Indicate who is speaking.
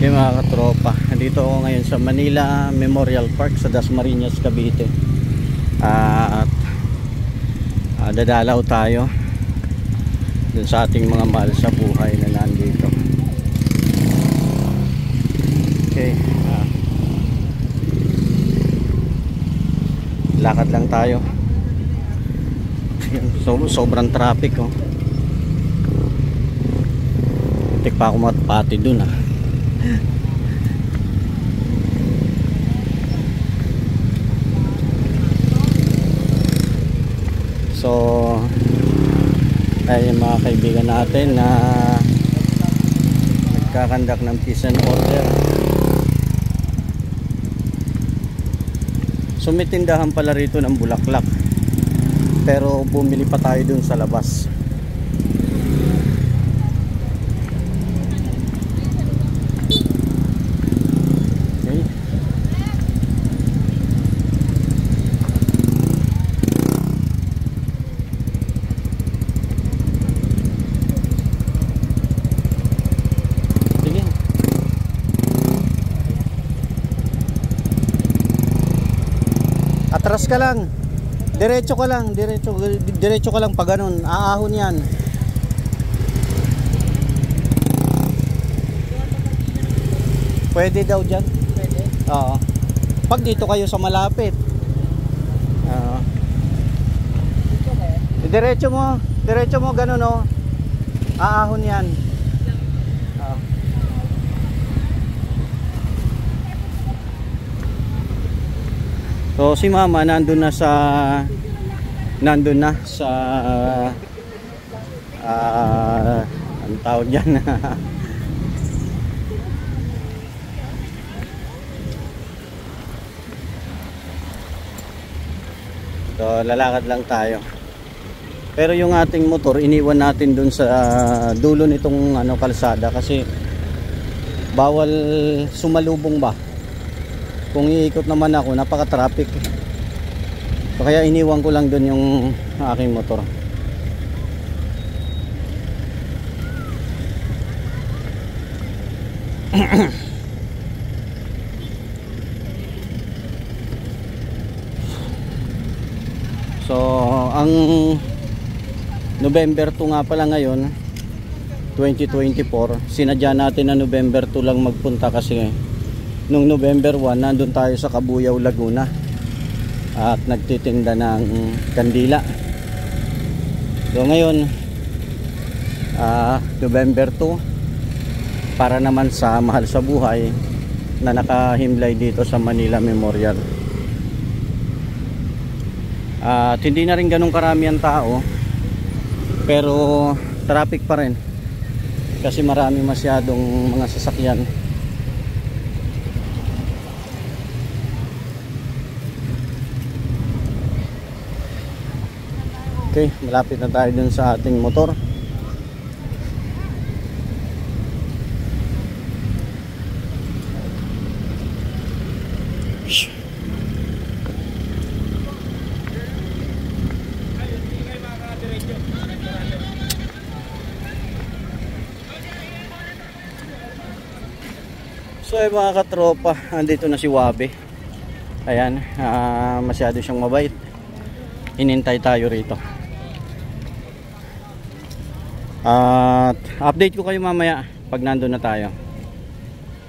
Speaker 1: Okay mga katropa, nandito ako ngayon sa Manila Memorial Park sa Dasmariñas, Cavite. At dadalaw tayo dun sa ating mga mahal sa buhay na nandito. Okay, lakad lang tayo. Sobrang traffic, oh. Tik pa ako matpati dun, ah. So ay mga kaibigan natin na nagkakandak ng peace and order. So may tindahan pala rito ng bulaklak, pero bumili pa tayo dun sa labas. Atras ka lang. Diretso ka lang, diretso ka lang pa ganun. Aahon 'yan. Pwede daw diyan. Pwede. Oo. Pag dito kayo sa malapit. Oo. Diretso mo ganun, oh. Aahon 'yan. So si mama nandun na sa ang tawag dyan. So lalakad lang tayo, pero yung ating motor iniwan natin dun sa dulo nitong kalsada kasi bawal sumalubong ba. Kung iikot naman ako, napaka-traffic. So kaya iniwan ko lang doon yung aking motor. So ang November 2 nga pala ngayon, 2024. Sinadya natin na November 2 lang magpunta kasi nung November 1 nandun tayo sa Cabuyao, Laguna at nagtitinda ng kandila. So ngayon November 2 para naman sa mahal sa buhay na nakahimlay dito sa Manila Memorial. At hindi na rin ganun karami ang tao, pero traffic pa rin kasi marami masyadong mga sasakyan. Okay, malapit na tayo dun sa ating motor. So mga katropa, andito na si Wabe. Ayan, masyado siyang mabait. Hinintay tayo rito. At update ko kayo mamaya pag nandun na tayo.